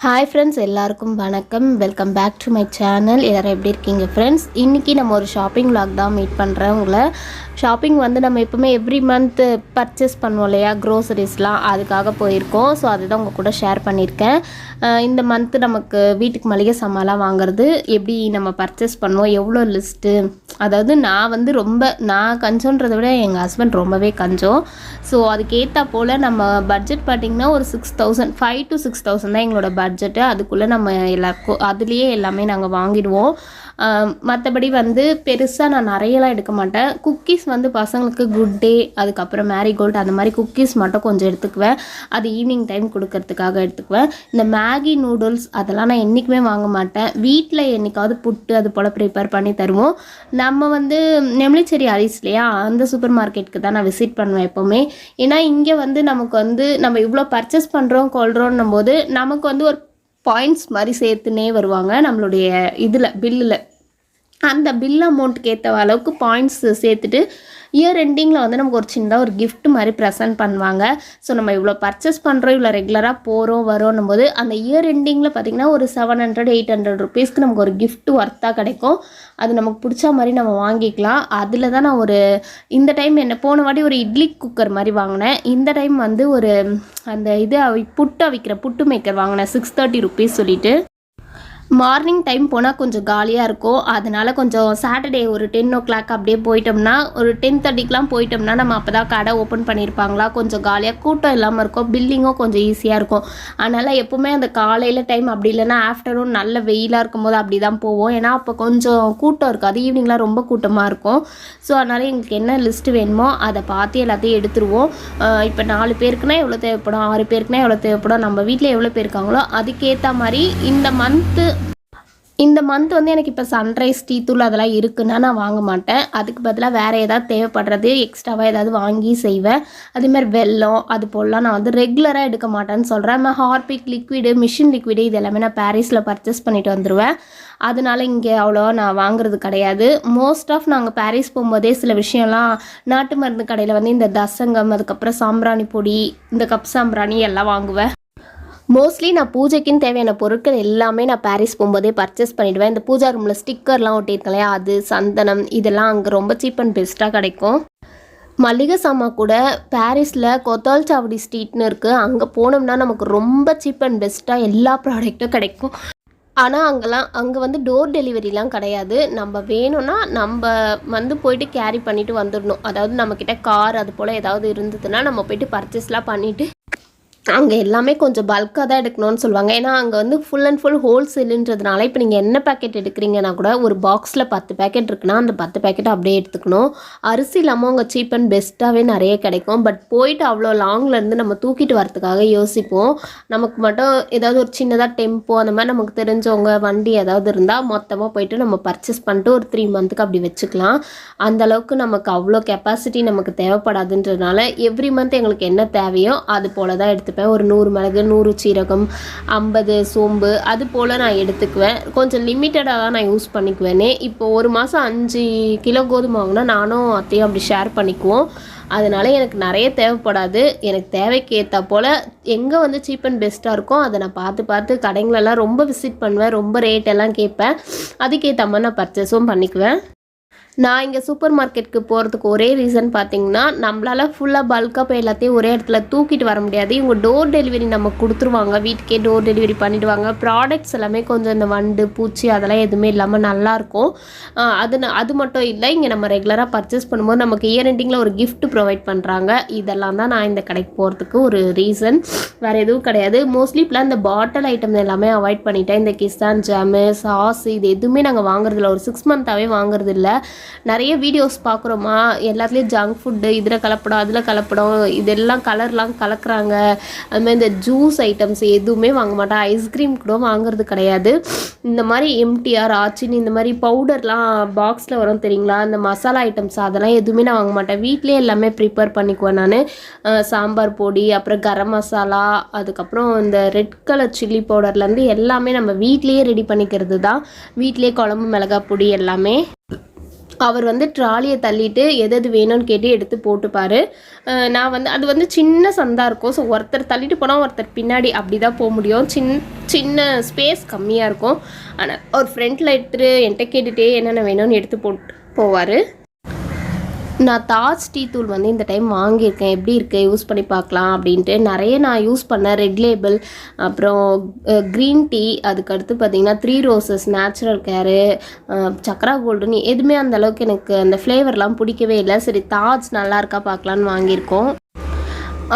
Hi friends, எல்லாருக்கும் வணக்கம். Welcome back to my channel. எல்லோரும் எப்படி இருக்கீங்க ஃப்ரெண்ட்ஸ்? இன்றைக்கி நம்ம ஒரு ஷாப்பிங் vlog தான் மீட் பண்ணுறேன் உங்களை. ஷாப்பிங் நம்ம எப்போவுமே எவ்ரி மந்த் பர்ச்சேஸ் பண்ணுவோம் இல்லையா, க்ரோசரிஸ்லாம், அதுக்காக போயிருக்கோம். ஸோ அதுதான் உங்கள் கூட ஷேர் பண்ணியிருக்கேன். இந்த மந்த்து நமக்கு வீட்டுக்கு மளிகை சாமான்லாம் வாங்குறது எப்படி நம்ம பர்ச்சேஸ் பண்ணுவோம், எவ்வளோ லிஸ்ட்டு, அதாவது நான் கஞ்சோன்றதை விட எங்கள் ஹஸ்பண்ட் ரொம்பவே கஞ்சம். ஸோ அதுக்கேற்ற போல் நம்ம பட்ஜெட் பார்த்திங்கன்னா ஒரு 6,000 5,000 to 6,000 தான் எங்களோட பட்ஜெட்டு. அதுக்குள்ளே நம்ம எல்லாருக்கும் அதுலேயே எல்லாமே நாங்கள் வாங்கிடுவோம். மற்றபடி பெருசாக நான் நிறையலாம் எடுக்க மாட்டேன். குக்கீஸ் பசங்களுக்கு குட் டே, அதுக்கப்புறம் மேரிகோல்டு, அந்த மாதிரி குக்கீஸ் மட்டும் கொஞ்சம் எடுத்துக்குவேன். அது ஈவினிங் டைம் கொடுக்கறதுக்காக எடுத்துக்குவேன். இந்த மேகி நூடுல்ஸ் அதெல்லாம் நான் என்றைக்குமே வாங்க மாட்டேன். வீட்டில் என்றைக்காவது புட்டு அது போல் ப்ரிப்பேர் பண்ணி தருவோம். நம்ம நெமிலிச்சேரி அரிசி இல்லையா, அந்த சூப்பர் மார்க்கெட்டுக்கு தான் நான் விசிட் பண்ணுவேன் எப்போவுமே. ஏன்னா இங்கே நமக்கு நம்ம இவ்வளோ பர்ச்சேஸ் பண்ணுறோம் கொள்கிறோன்னும் போது நமக்கு ஒரு பாயிண்ட்ஸ் மாதிரி சேர்த்துனே வருவாங்க நம்மளுடைய பில்லில். அந்த பில் அமௌண்ட்டுக்கு ஏற்ற அளவுக்கு பாயிண்ட்ஸ் சேர்த்துட்டு இயர் எண்டிங்கில் நமக்கு ஒரு சின்னதாக ஒரு கிஃப்ட் மாதிரி ப்ரெசென்ட் பண்ணுவாங்க. ஸோ நம்ம இவ்வளோ பர்ச்சேஸ் பண்ணுறோம், இவ்வளோ ரெகுலராக போகிறோம் வரோன்னும் போது அந்த இயர் எண்டிங்கில் பார்த்திங்கன்னா ஒரு 700-800 ருபீஸ்க்கு நமக்கு ஒரு கிஃப்ட் ஒர்த்தாக கிடைக்கும். அது நமக்கு பிடிச்ச மாதிரி நம்ம வாங்கிக்கலாம். அதில் தான் நான் இந்த டைம் போன வாட்டி ஒரு இட்லி குக்கர் மாதிரி வாங்கினேன். இந்த டைம் ஒரு புட்டு மேக்கர் வாங்கினேன் 630 ருபீஸ் சொல்லிட்டு. மார்னிங் டைம் போனால் கொஞ்சம் காலியாக இருக்கும். அதனால் கொஞ்சம் சாட்டர்டே ஒரு 10 o'clock அப்படியே போயிட்டோம்னா, ஒரு 10:30க்கெலாம் போயிட்டோம்னா நம்ம அப்போ தான் கடை ஓப்பன் பண்ணியிருப்பாங்களா, கொஞ்சம் காலியாக கூட்டம் இல்லாமல் இருக்கும். பில்லிங்கும் கொஞ்சம் ஈஸியாக இருக்கும். அதனால் எப்போவுமே அந்த காலையில் டைம் அப்படி இல்லைன்னா ஆஃப்டர்நூன் நல்ல வெயிலாக இருக்கும்போது அப்படி தான் போவோம். ஏன்னா அப்போ கொஞ்சம் கூட்டம் இருக்காது, ஈவினிங்லாம் ரொம்ப கூட்டமாக இருக்கும். ஸோ அதனால் எங்களுக்கு என்ன லிஸ்ட்டு வேணுமோ அதை பார்த்து எல்லாத்தையும் எடுத்துருவோம். இப்போ 4 பேருக்குனா எவ்வளோ தேவைப்படும், 6 பேருக்குனா எவ்வளோ தேவைப்படும், நம்ம வீட்டில் எவ்வளோ பேர் இருக்காங்களோ அதுக்கேற்ற மாதிரி இந்த மந்த் எனக்கு இப்போ சன்ரைஸ் டீ தூள் அதெல்லாம் இருக்குன்னா நான் வாங்க மாட்டேன். அதுக்கு பதிலாக வேறு ஏதாவது தேவைப்படுறது எக்ஸ்ட்ராவாக ஏதாவது வாங்கி செய்வேன். அதேமாதிரி வெல்லம் அது போலலாம் நான் ரெகுலராக எடுக்க மாட்டேன்னு சொல்கிறேன். நான் ஹார்பிக் லிக்விடு, மிஷின் லிக்விடு இது எல்லாமே நான் பாரிஸில் பர்ச்சேஸ் பண்ணிட்டு வந்துடுவேன். அதனால இங்கே அவ்வளோவா நான் வாங்குறது கிடையாது. மோஸ்ட் ஆஃப் நாங்கள் பாரிஸ் போகும்போதே சில விஷயம்லாம் நாட்டு மருந்து கடையில் இந்த தசங்கம், அதுக்கப்புறம் சாம்பிராணி பொடி, இந்த கப் சாம்பிராணி எல்லாம் வாங்குவேன். மோஸ்ட்லி நான் பூஜைக்குன்னு தேவையான பொருட்கள் எல்லாமே நான் பாரிஸ் போகும்போதே பர்ச்சேஸ் பண்ணிவிடுவேன். இந்த பூஜா ரூமில் ஸ்டிக்கர்லாம் ஒட்டியிருக்கேன் இல்லையா, அது சந்தனம் இதெல்லாம் அங்கே ரொம்ப சீப் அண்ட் பெஸ்ட்டாக கிடைக்கும். மளிகை சாமான் கூட பாரிஸில் கொத்தால் சாவடி ஸ்ட்ரீட்னு இருக்குது. அங்கே போனோம்னா நமக்கு ரொம்ப சீப் அண்ட் பெஸ்ட்டாக எல்லா ப்ராடக்ட்டும் கிடைக்கும். ஆனால் அங்கே டோர் டெலிவரிலாம் கிடையாது. நம்ம வேணும்னா நம்ம போயிட்டு கேரி பண்ணிவிட்டு வந்துடணும். அதாவது நம்மக்கிட்ட கார் அது போல் ஏதாவது இருந்ததுன்னா நம்ம போயிட்டு பர்ச்சேஸ்லாம் பண்ணிவிட்டு அங்கே எல்லாமே கொஞ்சம் பல்காக தான் எடுக்கணும்னு சொல்லுவாங்க. ஏன்னா அங்கே ஃபுல் அண்ட் ஃபுல் ஹோல்சேலுன்றதுனால இப்போ நீங்கள் என்ன பேக்கெட் எடுக்கிறீங்கன்னா கூட ஒரு பாக்ஸில் 10 பேக்கெட் இருக்குன்னா அந்த 10 பேக்கெட் அப்படியே எடுத்துக்கணும். அரிசி இல்லாமல் அங்கே சீப் அண்ட் பெஸ்ட்டாகவே நிறைய கிடைக்கும். பட் போயிட்டு அவ்வளோ லாங்லேருந்து நம்ம தூக்கிட்டு வரத்துக்காக யோசிப்போம். நமக்கு மட்டும் ஏதாவது ஒரு சின்னதாக டெம்போ அந்த மாதிரி நமக்கு தெரிஞ்சவங்க வண்டி ஏதாவது இருந்தால் மொத்தமாக போயிட்டு நம்ம பர்ச்சேஸ் பண்ணிட்டு ஒரு 3 மந்த்துக்கு அப்படி வச்சுக்கலாம். அந்தளவுக்கு நமக்கு அவ்வளோ கெப்பாசிட்டி நமக்கு தேவைப்படாதுன்றதுனால எவ்ரி மந்த் எங்களுக்கு என்ன தேவையோ அது போல் தான் எடுத்துப்பேன். ஒரு 100 மிளகு, 100 சீரகம், 50 சோம்பு அது போல் நான் எடுத்துக்குவேன். கொஞ்சம் லிமிட்டடாக தான் நான் யூஸ் பண்ணிக்குவேனே. இப்போ ஒரு மாதம் 5 கிலோ கோதுமை வாங்கினா நானும் அத்தையும் அப்படி ஷேர் பண்ணிக்குவோம். அதனால் எனக்கு நிறைய தேவைப்படாது. எனக்கு தேவைக்கு ஏற்ற போல் எங்கே சீப் அண்ட் பெஸ்ட்டாக இருக்கோ அதை நான் பார்த்து கடைங்களெல்லாம் ரொம்ப விசிட் பண்ணுவேன். ரொம்ப ரேட்டெல்லாம் கேட்பேன். அதுக்கேற்ற மாதிரி நான் பர்ச்சேஸும் பண்ணிக்குவேன். நான் இங்கே சூப்பர் மார்க்கெட்டுக்கு போகிறதுக்கு ஒரே ரீசன் பார்த்திங்கன்னா, நம்மளால் ஃபுல்லாக பல்காக போய் எல்லாத்தையும் ஒரே இடத்துல தூக்கிட்டு வர முடியாது. இவங்க டோர் டெலிவரி நம்ம கொடுத்துருவாங்க, வீட்டுக்கே டோர் டெலிவரி பண்ணிவிடுவாங்க. ப்ராடக்ட்ஸ் எல்லாமே கொஞ்சம் இந்த வண்டு பூச்சி அதெல்லாம் எதுவுமே இல்லாமல் நல்லாயிருக்கும். அது மட்டும் இல்லை, இங்கே நம்ம ரெகுலராக பர்ச்சேஸ் பண்ணும்போது நமக்கு இயர் எண்டிங்கில் ஒரு கிஃப்ட் ப்ரொவைட் பண்ணுறாங்க. இதெல்லாம் தான் நான் இந்த கடைக்கு போகிறதுக்கு ஒரு ரீசன், வேறு எதுவும் கிடையாது. மோஸ்ட்லி இப்போலாம் இந்த பாட்டில் ஐட்டம் எல்லாமே அவாய்ட் பண்ணிட்டேன். இந்த கிஸ்தான் ஜாமு, சாஸ் இது எதுவுமே நாங்கள் வாங்குறதில்ல. ஒரு 6 மந்த்தாகவே வாங்குறதில்ல. நிறைய வீடியோஸ் பார்க்குறோமா, எல்லாத்துலேயும் ஜங்க் ஃபுட்டு, இதில் கலப்படம் அதில் கலப்படம், இதெல்லாம் கலர்லாம் கலக்குறாங்க. அதுமாதிரி இந்த ஜூஸ் ஐட்டம்ஸ் எதுவுமே வாங்க மாட்டேன். ஐஸ்கிரீம் கூட வாங்குறது கிடையாது. இந்த மாதிரி எம்டிஆர், ஆச்சின் இந்த மாதிரி பவுடர்லாம் பாக்ஸில் வரும் தெரியுங்களா, இந்த மசாலா ஐட்டம்ஸ் அதெல்லாம் எதுவுமே நான் வாங்க மாட்டேன். வீட்டிலே எல்லாமே ப்ரிப்பேர் பண்ணிக்குவேன் நான். சாம்பார் பொடி, அப்புறம் கரம் மசாலா, அதுக்கப்புறம் இந்த ரெட் கலர் சில்லி பவுடர்லேருந்து எல்லாமே நம்ம வீட்லேயே ரெடி பண்ணிக்கிறது தான். வீட்டிலே குழம்பு மிளகாய் பொடி எல்லாமே அவர் வந்து ட்ராலியை தள்ளிட்டு எது எது வேணும்னு கேட்டு எடுத்து போட்டுப்பார். நான் வந்து அது வந்து சின்ன சந்தா இருக்கும். ஸோ ஒருத்தர் தள்ளிட்டு போனால் ஒருத்தர் பின்னாடி அப்படி தான் போக முடியும். சின்ன ஸ்பேஸ் கம்மியாக இருக்கும். ஆனால் ஒரு ஃப்ரண்ட்டில் எடுத்துகிட்டு என்கிட்ட கேட்டுகிட்டே என்னென்ன வேணும்னு எடுத்து போட்டு போவார். நான் தாஜ் டீ தூள் வந்து இந்த டைம் வாங்கியிருக்கேன். எப்படி இருக்குது யூஸ் பண்ணி பார்க்கலாம் அப்படின்ட்டு நிறைய நான் யூஸ் பண்ணேன். ரெட் லேபிள், அப்புறம் க்ரீன் டீ, அதுக்கடுத்து பார்த்திங்கன்னா 3 ரோசஸ், நேச்சுரல் கேரு, சக்ரா கோல்டுன்னு எதுவுமே அந்தளவுக்கு எனக்கு அந்த ஃப்ளேவர்லாம் பிடிக்கவே இல்லை. சரி தாஜ் நல்லா இருக்கா பார்க்கலான்னு வாங்கியிருக்கோம்.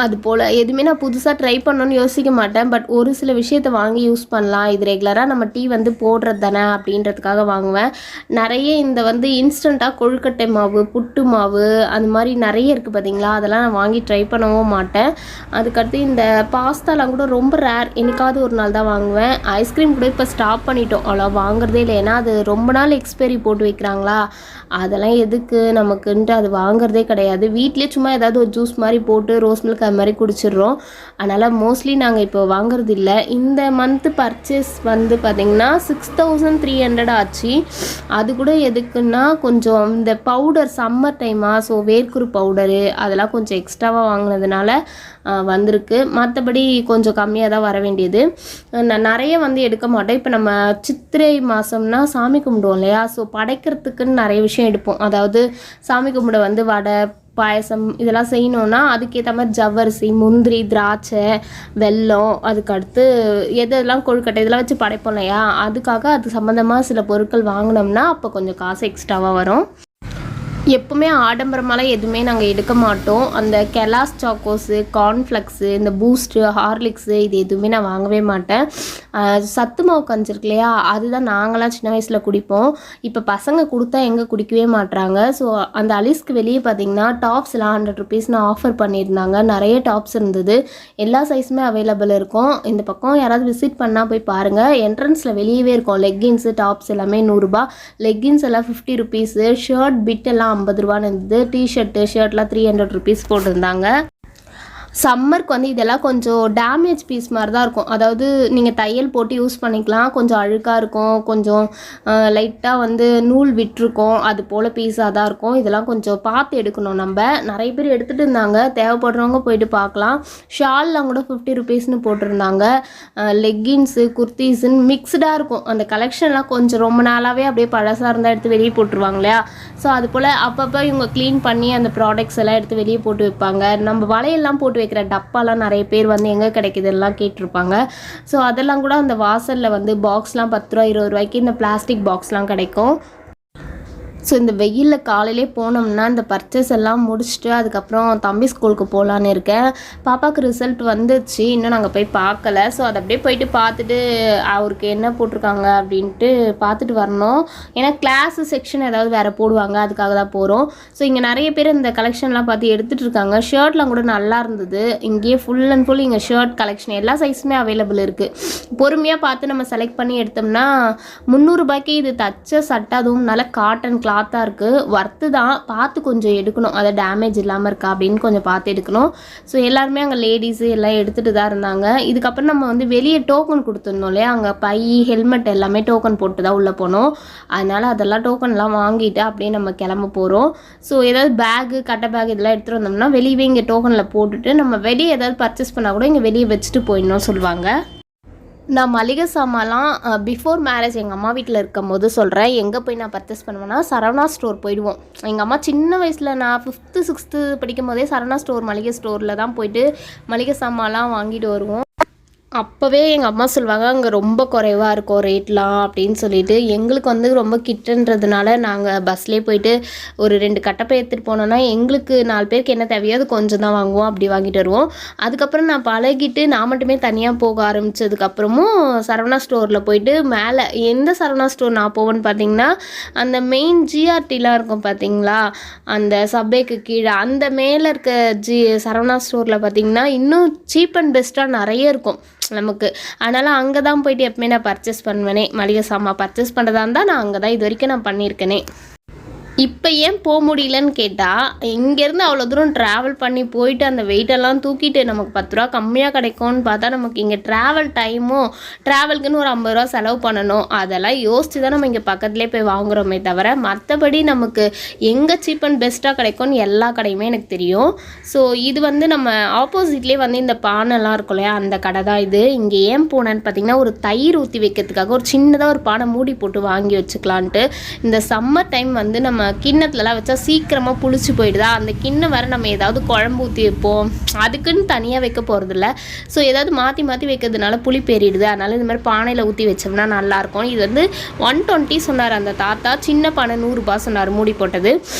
அது போல் எதுவுமே நான் புதுசாக ட்ரை பண்ணணும்னு யோசிக்க மாட்டேன். பட் ஒரு சில விஷயத்தை வாங்கி யூஸ் பண்ணலாம், இது ரெகுலராக நம்ம டீ வந்து போடுறது தானே அப்படின்றதுக்காக வாங்குவேன். நிறைய இந்த வந்து இன்ஸ்டண்ட்டாக கொழுக்கட்டை மாவு, புட்டு மாவு, அந்த மாதிரி நிறைய இருக்குது பார்த்தீங்களா, அதெல்லாம் நான் வாங்கி ட்ரை பண்ணவும் மாட்டேன். அதுக்கடுத்து இந்த பாஸ்தாலாம் கூட ரொம்ப ரேர், என்னைக்காவது ஒரு நாள் தான் வாங்குவேன். ஐஸ்கிரீம் கூட இப்போ ஸ்டாப் பண்ணிட்டோம், அவ்வளோ வாங்குறதே இல்லை. ஏன்னா அது ரொம்ப நாள் எக்ஸ்பைரி போட்டு வைக்கிறாங்களா, அதெல்லாம் எதுக்கு நமக்குன்ட்டு அது வாங்குறதே கிடையாது. வீட்டிலே சும்மா ஏதாவது ஒரு ஜூஸ் மாதிரி போட்டு ரோஸ் மில்க் அது மாதிரி குடிச்சிடுறோம். அதனால் மோஸ்ட்லி நாங்கள் இப்போ வாங்குறது இல்லை. இந்த மந்த்து பர்ச்சேஸ் வந்து பார்த்திங்கன்னா 6300 ஆச்சு. அது கூட எதுக்குன்னா கொஞ்சம் இந்த பவுடர் சம்மர் டைமாக, ஸோ வேர்க்குரு பவுடரு அதெல்லாம் கொஞ்சம் எக்ஸ்ட்ராவாக வாங்கினதுனால வந்திருக்கு. மற்றபடி கொஞ்சம் கம்மியாக தான் வர வேண்டியது. நான் நிறைய வந்து எடுக்க மாட்டேன். இப்போ நம்ம சித்திரை மாதம்னா சாமி கும்பிடுவோம் இல்லையா, ஸோ படைக்கிறதுக்குன்னு நிறைய விஷயம் எடுப்போம். அதாவது சாமி கும்பிட வந்து வடை, பாயசம் இதெல்லாம் செய்யணுன்னா அதுக்கேற்ற மாதிரி ஜவ்வரிசி, முந்திரி, திராட்சை, வெல்லம், அதுக்கடுத்து எதெல்லாம் கொழுக்கட்டை இதெல்லாம் வச்சு படைப்போம் இல்லையா, அதுக்காக அது சம்மந்தமாக சில பொருட்கள் வாங்கினோம்னா அப்போ கொஞ்சம் காசு எக்ஸ்ட்ராவாக வரும். எப்பவுமே ஆடம்பரமாலாம் எதுவுமே நாங்கள் எடுக்க மாட்டோம். அந்த கெலாஸ் சாக்கோஸு, கார்ன்ஃப்ளெக்ஸு, இந்த பூஸ்ட்டு, ஹார்லிக்ஸு இது எதுவுமே நான் வாங்கவே மாட்டேன். சத்து மாவு கஞ்சி இருக்கு இல்லையா, அதுதான் நாங்களாம் சின்ன வயசில் குடிப்போம். இப்போ பசங்க கொடுத்தா எங்கே குடிக்கவே மாட்டுறாங்க. ஸோ அந்த அலிஸ்க்கு வெளியே பார்த்திங்கன்னா டாப்ஸ்லாம் 100 ருபீஸ்னு ஆஃபர் பண்ணியிருந்தாங்க. நிறைய டாப்ஸ் இருந்தது, எல்லா சைஸுமே அவைலபிள் இருக்கும். இந்த பக்கம் யாராவது விசிட் பண்ணால் போய் பாருங்கள். என்ட்ரன்ஸில் வெளியவே இருக்கும் லெக்கின்ஸு, டாப்ஸ் எல்லாமே 100 ரூபா, லெக்கின்ஸ் எல்லாம் 50 ருபீஸு, ஷர்ட் பிட் எல்லாம் 50 ரூபான்னு இருந்தது. ஷர்ட்லாம் 300 ருபீஸ் போட்டிருந்தாங்க. சம்மருக்கு வந்து இதெல்லாம் கொஞ்சம் டேமேஜ் பீஸ் மாதிரி தான் இருக்கும். அதாவது நீங்கள் தையல் போட்டு யூஸ் பண்ணிக்கலாம், கொஞ்சம் அழுக்காக இருக்கும், கொஞ்சம் லைட்டாக வந்து நூல் விட்டுருக்கும், அது போல் பீஸாக தான் இருக்கும். இதெல்லாம் கொஞ்சம் பார்த்து எடுக்கணும். நம்ம நிறைய பேர் எடுத்துகிட்டு இருந்தாங்க, தேவைப்படுறவங்க போயிட்டு பார்க்கலாம். ஷால்லாம் கூட 50 ருபீஸ்னு போட்டிருந்தாங்க. லெக்கின்ஸு, குர்த்தீஸுன்னு மிக்ஸ்டாக இருக்கும். அந்த கலெக்ஷன்லாம் கொஞ்சம் ரொம்ப நாளாகவே அப்படியே பழசாக இருந்தால் எடுத்து வெளியே போட்டுருவாங்க இல்லையா, ஸோ அது போல் அப்பப்போ இவங்க க்ளீன் பண்ணி அந்த ப்ராடக்ட்ஸ் எல்லாம் எடுத்து வெளியே போட்டு வைப்பாங்க. நம்ம வலையெல்லாம் போட்டு வைக்கிற டப்பாலாம் நிறைய பேர் வந்து எங்கே கிடைக்குதுலாம் கேட்டிருப்பாங்க. ஸோ அதெல்லாம் கூட அந்த வாசலில் வந்து பாக்ஸ்லாம் 10 ரூபா 20 ரூபாய்க்கு இந்த பிளாஸ்டிக் பாக்ஸ்லாம் கிடைக்கும். ஸோ இந்த வெயிலில் காலையிலே போனோம்னா இந்த பர்ச்சேஸ் எல்லாம் முடிச்சுட்டு அதுக்கப்புறம் தம்பி ஸ்கூலுக்கு போகலான்னு இருக்கேன். பாப்பாவுக்கு ரிசல்ட் வந்துச்சு, இன்னும் நாங்கள் போய் பார்க்கல. ஸோ அதை அப்படியே போயிட்டு பார்த்துட்டு அவருக்கு என்ன போட்டிருக்காங்க அப்படின்ட்டு பார்த்துட்டு வரணும். ஏன்னா கிளாஸு செக்ஷன் ஏதாவது வேறு போடுவாங்க, அதுக்காக தான் போகிறோம். ஸோ இங்கே நிறைய பேர் இந்த கலெக்ஷன்லாம் பார்த்து எடுத்துகிட்டு இருக்காங்க. ஷர்ட்லாம் கூட நல்லா இருந்தது. இங்கேயே ஃபுல் அண்ட் ஃபுல் இங்கே ஷர்ட் கலெக்ஷன் எல்லா சைஸுமே அவைலபிள் இருக்குது. பொறுமையாக பார்த்து நம்ம செலக்ட் பண்ணி எடுத்தோம்னா 300 ரூபாய்க்கு இது தச்ச சட்டை, அதுவும் நல்ல காட்டன் கிளாத்தாக இருக்குது. ஒர்த்து தான், பார்த்து கொஞ்சம் எடுக்கணும், அதை டேமேஜ் இல்லாமல் இருக்கா அப்படின்னு கொஞ்சம் பார்த்து எடுக்கணும். ஸோ எல்லாருமே அங்கே லேடிஸு எல்லாம் எடுத்துகிட்டு தான் இருந்தாங்க. இதுக்கப்புறம் நம்ம வந்து வெளியே டோக்கன் கொடுத்துருந்தோம் இல்லையா, அங்கே பை, ஹெல்மெட் எல்லாமே டோக்கன் போட்டு தான் உள்ளே போனோம். அதனால் அதெல்லாம் டோக்கன்லாம் வாங்கிட்டு அப்படியே நம்ம கிளம்ப போகிறோம். ஸோ ஏதாவது பேகு, கட்டை பேக் இதெல்லாம் எடுத்துகிட்டு வந்தோம்னா வெளியே இங்கே டோக்கனில் போட்டுட்டு நம்ம வெளியே ஏதாவது பர்ச்சேஸ் பண்ணால் கூட இங்கே வெளியே வச்சுட்டு போயிடணும் சொல்லுவாங்க. நான் மளிகை சாமான்லாம் பிஃபோர் மேரேஜ் எங்கள் அம்மா வீட்டில் இருக்கும் போது சொல்கிறேன், எங்கே போய் நான் பர்ச்சேஸ் பண்ணுவேன்னா சரவணா ஸ்டோர் போயிடுவோம். எங்கள் அம்மா சின்ன வயசில் நான் 5th 6th படிக்கும் போதே சரவணா ஸ்டோர் மளிகை ஸ்டோரில் தான் போயிட்டு மளிகை சாமான்லாம் வாங்கிட்டு வருவோம். அப்போவே எங்கள் அம்மா சொல்லுவாங்க அங்கே ரொம்ப குறைவாக இருக்கும் ரேட்லாம் அப்படின்னு சொல்லிட்டு. எங்களுக்கு வந்து ரொம்ப கிட்டன்றதுனால நாங்கள் பஸ்லேயே போயிட்டு ஒரு 2 கட்டப்பை எடுத்துகிட்டு போனோன்னா எங்களுக்கு 4 பேருக்கு என்ன தேவையோ அது கொஞ்சம் தான் வாங்குவோம், அப்படி வாங்கிட்டு வருவோம். அதுக்கப்புறம் நான் பழகிட்டு நான் மட்டுமே தனியாக போக ஆரம்பித்ததுக்கப்புறமும் சரவணா ஸ்டோரில் போயிட்டு மேலே எந்த சரவணா ஸ்டோர் நான் போவேன்னு பார்த்தீங்கன்னா அந்த மெயின் ஜிஆர்டிலாம் இருக்கும் பார்த்தீங்களா, அந்த சப்வேக்கு கீழே அந்த மேலே இருக்க சரவணா ஸ்டோரில் பார்த்தீங்கன்னா இன்னும் சீப் அண்ட் பெஸ்ட்டாக நிறைய இருக்கும் நமக்கு. அதனால் அங்கே தான் போயிட்டு எப்பவுமே நான் பர்ச்சேஸ் பண்ணுவேனே. மளிகை சாமான் பர்ச்சேஸ் பண்ணுறதா இருந்தால் நான் அங்கே தான் இது வரைக்கும் நான் பண்ணியிருக்கேனே. இப்போ ஏன் போக முடியலன்னு கேட்டால், இங்கேருந்து அவ்வளோ தூரம் ட்ராவல் பண்ணி போயிட்டு அந்த வெயிட்டெல்லாம் தூக்கிட்டு நமக்கு 10 ரூபா கம்மியாக கிடைக்கும்னு பார்த்தா, நமக்கு இங்கே ட்ராவல் டைமும் ட்ராவலுக்குன்னு ஒரு 50 ரூபா செலவு பண்ணணும். அதெல்லாம் யோசித்து தான் நம்ம இங்கே பக்கத்துலேயே போய் வாங்குகிறோமே தவிர, மற்றபடி நமக்கு எங்கே சீப் அண்ட் பெஸ்ட்டாக கிடைக்கும்னு எல்லா கடையுமே எனக்கு தெரியும். ஸோ இது வந்து நம்ம ஆப்போசிட்லேயே வந்து இந்த பானைலாம் இருக்கும் இல்லையா, அந்த கடை தான் இது. இங்கே ஏன் போனேன்னு பார்த்தீங்கன்னா, ஒரு தயிர் ஊற்றி வைக்கிறதுக்காக ஒரு சின்னதாக ஒரு பானை மூடி போட்டு வாங்கி வச்சுக்கலான்ட்டு. இந்த சம்மர் டைம் வந்து நம்ம கிண்ணத்துலலாம் வச்சா சீக்கிரமாக புளிச்சு போயிடுதா, அந்த கிண்ணம் வேறு நம்ம ஏதாவது குழம்பு ஊற்றி வைப்போம், அதுக்குன்னு தனியாக வைக்க போகிறதில்ல. ஸோ ஏதாவது மாற்றி மாற்றி வைக்கிறதுனால புளி பெரிடுது. அதனால் இந்த மாதிரி பானையில் ஊற்றி வச்சோம்னா நல்லாயிருக்கும். இது வந்து 120 சொன்னார் அந்த தாத்தா. சின்ன பானை 100 ரூபா சொன்னார் மூடி போட்டது.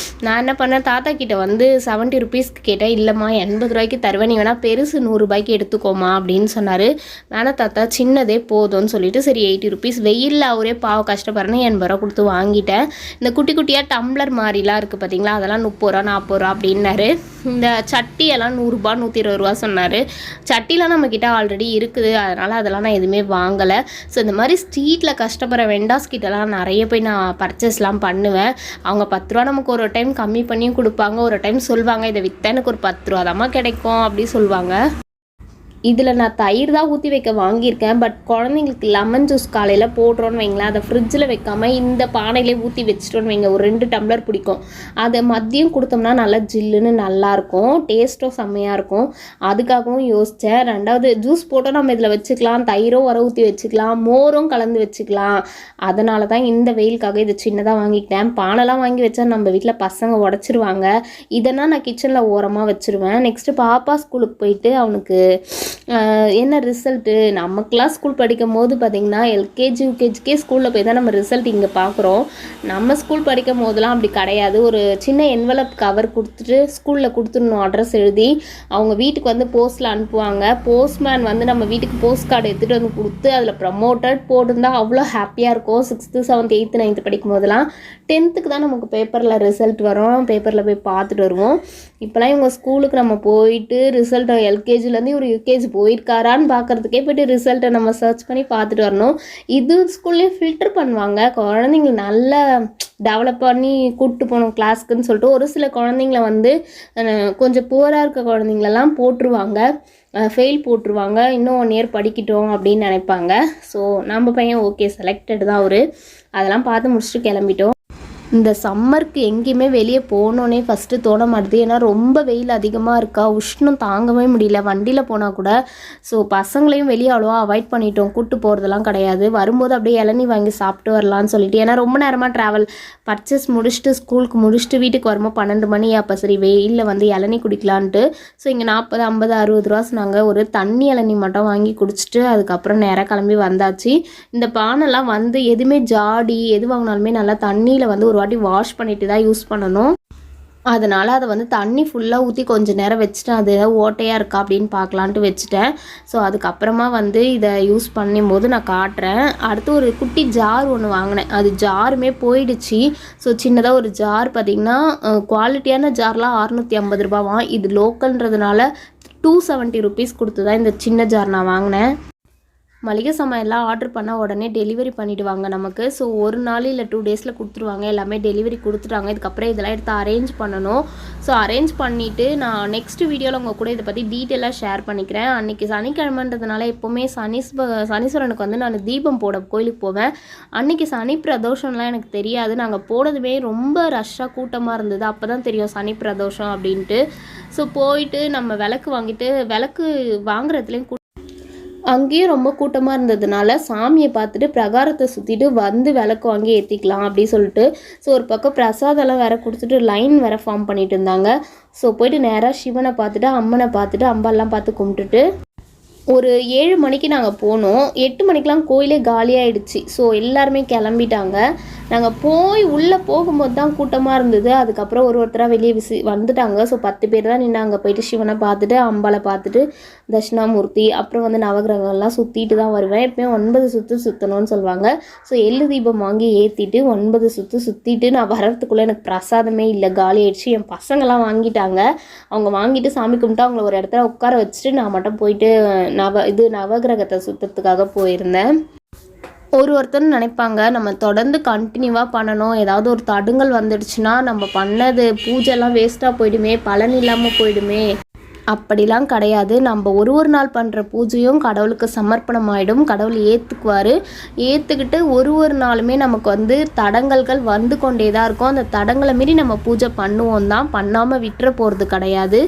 நான் என்ன பண்ணேன், தாத்தா கிட்ட வந்து 70 ருபீஸ்க்கு கேட்டேன். இல்லைம்மா 80 ரூபாய்க்கு தருவேன், நீ வேணால் பெருசு 100 ரூபாய்க்கு எடுத்துக்கோமா அப்படின்னு சொன்னார். வேணா தாத்தா சின்னதே போதும்னு சொல்லிட்டு சரி 80 ருபீஸ், வெயிலில் அவரே பாவம் கஷ்டப்படுறேன்னு 80 ரூபா கொடுத்து வாங்கிட்டேன். இந்த குட்டி குட்டியாக டம்ளர் மாதிரிலாம் இருக்குது பார்த்தீங்களா, அதெல்லாம் 30 ரூபா 40 ரூபா அப்படின்னாரு. இந்த சட்டியெல்லாம் 100 ரூபா 120 ரூபா சொன்னார். சட்டிலாம் நம்மக்கிட்ட ஆல்ரெடி இருக்குது, அதனால் அதெல்லாம் நான் எதுவுமே வாங்கலை. ஸோ இந்த மாதிரி ஸ்ட்ரீட்டில் கஷ்டப்படுற வெண்டாஸ் கிட்டலாம் நிறைய போய் நான் பர்ச்சேஸ்லாம் பண்ணுவேன். அவங்க 10 ரூபா நமக்கு ஒரு டைம் கம்மி பண்ணியும் கொடுப்பாங்க, ஒரு டைம் சொல்லுவாங்க இதை விற்றா எனக்கு ஒரு 10 ரூபா தாம்மா கிடைக்கும் அப்படி சொல்லுவாங்க. இதில் நான் தயிர் தான் ஊற்றி வைக்க வாங்கியிருக்கேன். பட் குழந்தைங்களுக்கு லெமன் ஜூஸ் காலையில் போடுறோன்னு வைங்களேன், அதை ஃப்ரிட்ஜில் வைக்காமல் இந்த பானையிலே ஊற்றி வச்சிட்டோன்னு வைங்க, ஒரு 2 டம்ளர் பிடிக்கும். அதை மதியம் கொடுத்தோம்னா நல்லா ஜில்லுன்னு நல்லாயிருக்கும், டேஸ்ட்டும் செம்மையாக இருக்கும். அதுக்காகவும் யோசித்தேன். 2வது ஜூஸ் போட்டோம் நம்ம இதில் வச்சுக்கலாம், தயிரும் வர ஊற்றி வச்சுக்கலாம், மோரும் கலந்து வச்சுக்கலாம். அதனால தான் இந்த வெயிலுக்காக இது சின்னதாக வாங்கிக்கிட்டேன். பானைலாம் வாங்கி வச்சா நம்ம வீட்டில் பசங்க உடச்சிருவாங்க. இதெல்லாம் நான் கிச்சனில் ஓரமாக வச்சுருவேன். நெக்ஸ்ட்டு பாப்பா ஸ்கூலுக்கு போயிட்டு அவனுக்கு என்ன ரிசல்ட்டு, நமக்கெலாம் ஸ்கூல் படிக்கும் போது பார்த்திங்கன்னா எல்கேஜி யூகேஜிக்கே ஸ்கூலில் போய் தான் நம்ம ரிசல்ட் இங்கே பார்க்குறோம். நம்ம ஸ்கூல் படிக்கும் போதெல்லாம் அப்படி கிடையாது. ஒரு சின்ன என்வலப் கவர் கொடுத்துட்டு ஸ்கூலில் கொடுத்துடணும், அட்ரஸ் எழுதி அவங்க வீட்டுக்கு வந்து போஸ்ட்டில் அனுப்புவாங்க. போஸ்ட்மேன் வந்து நம்ம வீட்டுக்கு போஸ்ட் கார்டு எடுத்துகிட்டு வந்து கொடுத்து அதில் ப்ரமோட்டட் போட்டிருந்தால் அவ்வளோ ஹாப்பியாக இருக்கும். 6th 7th 8th 9th படிக்கும் போதெல்லாம். 10th தான் நமக்கு பேப்பரில் ரிசல்ட் வரும், பேப்பரில் போய் பார்த்துட்டு வருவோம். இப்போலாம் இவங்க ஸ்கூலுக்கு நம்ம போயிட்டு ரிசல்ட்டை எல்கேஜிலேருந்து ஒரு யூகேஜி போயிருக்காரான்னு பார்க்குறதுக்கே போய்ட்டு ரிசல்ட்டை நம்ம சர்ச் பண்ணி பார்த்துட்டு வரணும். இது ஸ்கூல்லேயே ஃபில்டர் பண்ணுவாங்க, குழந்தைங்கள நல்லா டெவலப் பண்ணி கூப்பிட்டு போகணும் கிளாஸ்க்குன்னு சொல்லிட்டு. ஒரு சில குழந்தைங்கள வந்து கொஞ்சம் புவராக இருக்க குழந்தைங்களெல்லாம் போட்டுருவாங்க, ஃபெயில் போட்டுருவாங்க, இன்னும் 1 இயர் படிக்கட்டும் அப்படின்னு நினைப்பாங்க. ஸோ நம்ம பையன் ஓகே செலக்டட் தான் அவரு. அதெல்லாம் பார்த்து முடிச்சுட்டு கிளம்பிட்டோம். இந்த சம்மருக்கு எங்கேயுமே வெளியே போகணுன்னே ஃபஸ்ட்டு தோண மாட்டுது. ஏன்னா ரொம்ப வெயில் அதிகமாக இருக்கா, உஷ்ணம் தாங்கவே முடியல வண்டியில் போனால் கூட. ஸோ பசங்களையும் வெளியே அவ்வளோவா அவாய்ட் பண்ணிட்டோம், கூப்பிட்டு போகிறதெல்லாம் கிடையாது. வரும்போது அப்படியே இளநீ வாங்கி சாப்பிட்டு வரலான்னு சொல்லிட்டு, ஏன்னா ரொம்ப நேரமாக ட்ராவல் பர்ச்சேஸ் முடிச்சுட்டு ஸ்கூலுக்கு முடிச்சுட்டு வீட்டுக்கு வரும்போது 12 மணி. அப்போ சரி வெயிலில் வந்து இளநீ குடிக்கலான்ட்டு ஸோ இங்கே 40 50 60 ரூபா சொன்னாங்க. ஒரு தண்ணி இளநீ மட்டும் வாங்கி குடிச்சிட்டு அதுக்கப்புறம் நேராக கிளம்பி வந்தாச்சு. இந்த பானைலாம் வந்து எதுவுமே ஜாடி எது வாங்கினாலுமே நல்லா தண்ணியில் வந்து ஒரு வாட்டி வாஷ் பண்ணிட்டு தான் யூஸ் பண்ணணும். அதனால் அதை வந்து தண்ணி ஃபுல்லாக ஊற்றி கொஞ்சம் நேரம் வச்சுட்டேன், அது ஓட்டையாக இருக்கா அப்படின்னு பார்க்கலான்ட்டு வச்சுட்டேன். ஸோ அதுக்கப்புறமா வந்து இதை யூஸ் பண்ணும்போது நான் காட்டுறேன். அடுத்து ஒரு குட்டி ஜார் ஒன்று வாங்கினேன், அது ஜாருமே போயிடுச்சு. ஸோ சின்னதாக ஒரு ஜார் பார்த்திங்கன்னா குவாலிட்டியான ஜார்லாம் 650 ரூபாவாம். இது லோக்கல்ன்றதுனால 270 ருபீஸ் கொடுத்து தான் இந்த சின்ன ஜார் நான் வாங்கினேன். மளிகை சாமான் எல்லாம் ஆர்டர் பண்ணால் உடனே டெலிவரி பண்ணிவிடுவாங்க நமக்கு. ஸோ 1 நாள் இல்லை 2 டேஸில் கொடுத்துருவாங்க, எல்லாமே டெலிவரி கொடுத்துட்டாங்க. இதுக்கப்புறம் இதெல்லாம் எடுத்து அரேஞ்ச் பண்ணணும். ஸோ அரேஞ்ச் பண்ணிவிட்டு நான் நெக்ஸ்ட் வீடியோவில் உங்கள் கூட இதை பற்றி டீட்டெயிலாக ஷேர் பண்ணிக்கிறேன். அன்றைக்கி சனிக்கிழமைன்றதுனால எப்போவுமே சனீஸ்வரனுக்கு வந்து நான் தீபம் போட கோயிலுக்கு போவேன். அன்றைக்கி சனி பிரதோஷம்லாம் எனக்கு தெரியாது, நாங்கள் போனதுமே ரொம்ப ரஷ்ஷாக கூட்டமாக இருந்தது. அப்போ தான் தெரியும் சனி பிரதோஷம் அப்படின்ட்டு. ஸோ போயிட்டு நம்ம விளக்கு வாங்கிட்டு, விளக்கு வாங்குறதுலேயும் அங்கேயும் ரொம்ப கூட்டமாக இருந்ததுனால சாமியை பார்த்துட்டு பிரகாரத்தை சுற்றிட்டு வந்து விளக்கு வாங்கி ஏற்றிக்கலாம் அப்படி சொல்லிட்டு. ஸோ ஒரு பக்கம் பிரசாதெல்லாம் வேறு கொடுத்துட்டு லைன் வேறு ஃபார்ம் பண்ணிட்டு இருந்தாங்க. ஸோ போயிட்டு நேராக சிவனை பார்த்துட்டு அம்மனை பார்த்துட்டு அம்பாலாம் பார்த்து கும்பிட்டுட்டு ஒரு 7 மணிக்கு நாங்கள் போனோம். 8 மணிக்கெலாம் கோயிலே காலியாகிடுச்சு. ஸோ எல்லாருமே கிளம்பிட்டாங்க. நாங்கள் போய் உள்ளே போகும்போது தான் கூட்டமாக இருந்தது. அதுக்கப்புறம் ஒருத்தராக வெளியே வந்துட்டாங்க. ஸோ 10 பேர் தான் நின்று அங்கே போயிட்டு சிவனை பார்த்துட்டு அம்பாலை பார்த்துட்டு தட்சிணாமூர்த்தி அப்புறம் வந்து நவகிரகங்கள்லாம் சுற்றிட்டு தான் வருவேன். எப்பயும் 9 சுற்று சுற்றணும்னு சொல்லுவாங்க. ஸோ எள்ளு தீபம் வாங்கி ஏற்றிட்டு 9 சுற்று சுற்றிட்டு நான் வரத்துக்குள்ளே எனக்கு பிரசாதமே இல்லை, காலி ஆயிடுச்சு. என் பசங்கள்லாம் வாங்கிட்டாங்க. அவங்க வாங்கிட்டு சாமி கும்பிட்டு அவங்கள ஒரு இடத்துல உட்கார வச்சுட்டு நான் மட்டும் போயிட்டு நவகிரகத்தை சுற்றுறதுக்காக போயிருந்தேன். ஒருத்தர் நினைப்பாங்க நம்ம தொடர்ந்து கண்டினியூவாக பண்ணணும், ஏதாவது ஒரு தடுங்கல் வந்துடுச்சுன்னா நம்ம பண்ணது பூஜைலாம் வேஸ்ட்டாக போயிடுமே, பலன் இல்லாமல் போயிடுமே, அப்படிலாம் கிடையாது. நம்ம ஒரு நாள் பண்ணுற பூஜையும் கடவுளுக்கு சமர்ப்பணம் ஆகிடும். கடவுள் ஏற்றுக்குவார். ஏற்றுக்கிட்டு ஒரு நாளுமே நமக்கு வந்து தடங்கல்கள் வந்து கொண்டே தான் இருக்கும். அந்த தடங்களை மீறி நம்ம பூஜை பண்ணுவோம் தான், பண்ணாமல் விட்டுற போகிறது கிடையாது.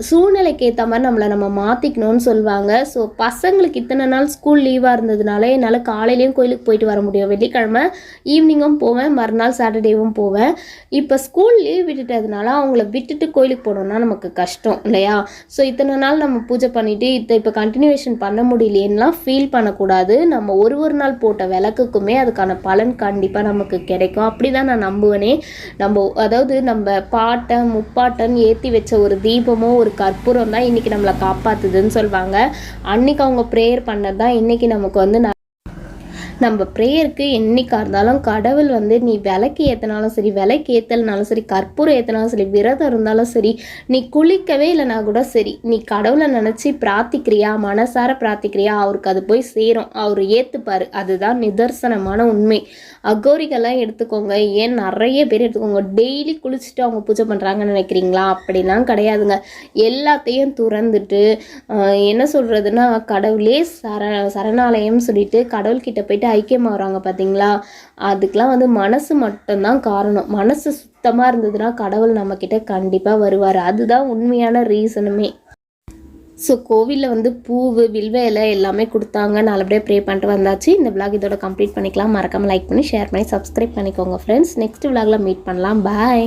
சூழ்நிலைக்கு ஏற்ற மாதிரி நம்ம மாற்றிக்கணும்னு சொல்லுவாங்க. ஸோ பசங்களுக்கு இத்தனை நாள் ஸ்கூல் லீவாக இருந்ததுனால என்னால் காலையிலையும் கோயிலுக்கு போயிட்டு வர முடியும். வெள்ளிக்கிழமை ஈவினிங்கும் போவேன், மறுநாள் சாட்டர்டேவும் போவேன். இப்போ ஸ்கூல் லீவ் விட்டுட்டதுனால அவங்கள விட்டுட்டு கோயிலுக்கு போனோம்னா நமக்கு கஷ்டம் இல்லையா? ஸோ இத்தனை நாள் நம்ம பூஜை பண்ணிவிட்டு இப்போ கண்டினியூவேஷன் பண்ண முடியலையேன்னா ஃபீல் பண்ணக்கூடாது. நம்ம ஒரு நாள் போட்ட விளக்குக்குமே அதுக்கான பலன் கண்டிப்பாக நமக்கு கிடைக்கும். அப்படி தான் நான் நம்புவேனே. அதாவது நம்ம பாட்டன் முப்பாட்டன் ஏற்றி வச்ச ஒரு தீபமோ ஒரு கற்பூரம் தான் இன்றைக்கி நம்மளை காப்பாற்றுதுன்னு சொல்லுவாங்க. அன்றைக்கி அவங்க ப்ரேயர் பண்ணது தான் இன்றைக்கி நமக்கு வந்து நம்ம ப்ரேயருக்கு என்றைக்காக இருந்தாலும் கடவுள் வந்து நீ விளக்கு ஏற்றினாலும் சரி, விளக்கு ஏற்றலனாலும் சரி, கற்பூரம் ஏற்றினாலும் சரி, விரதம் இருந்தாலும் சரி, நீ குளிக்கவே இல்லைனா கூட சரி, நீ கடவுளை நினச்சி பிரார்த்திக்கிறியா, மனசார பிரார்த்திக்கிறியா, அவருக்கு அது போய் சேரும், அவர் ஏற்றுப்பார். அதுதான் நிதர்சனமான உண்மை. அகோரிகள்லாம் எடுத்துக்கோங்க, ஏன் நிறைய பேர் எடுத்துக்கோங்க, டெய்லி குளிச்சுட்டு அவங்க பூஜை பண்ணுறாங்கன்னு நினைக்கிறீங்களா? அப்படிலாம் கிடையாதுங்க. எல்லாத்தையும் துறந்துட்டு என்ன சொல்கிறதுனா கடவுளே சரணாலயம் சொல்லிட்டு கடவுள்கிட்ட போயிட்டு ஐக்கியமாகறாங்க பார்த்தீங்களா? அதுக்கெலாம் வந்து மனசு மட்டும்தான் காரணம். மனசு சுத்தமாக இருந்ததுன்னா கடவுள் நம்மக்கிட்ட கண்டிப்பாக வருவார். அதுதான் உண்மையான ரீசனுமே. ஸோ கோவிலில் வந்து பூவு வில்வ இலை எல்லாமே கொடுத்தாங்க. நல்லபடியாக ப்ரே பண்ணிட்டு வந்தாச்சு. இந்த விளாக் இதோட கம்ப்ளீட் பண்ணிக்கலாம். மறக்காமல் லைக் பண்ணி ஷேர் பண்ணி சப்ஸ்கிரைப் பண்ணிக்கோங்க ஃப்ரெண்ட்ஸ். நெக்ஸ்ட் விளாகில் மீட் பண்ணலாம். பாய்.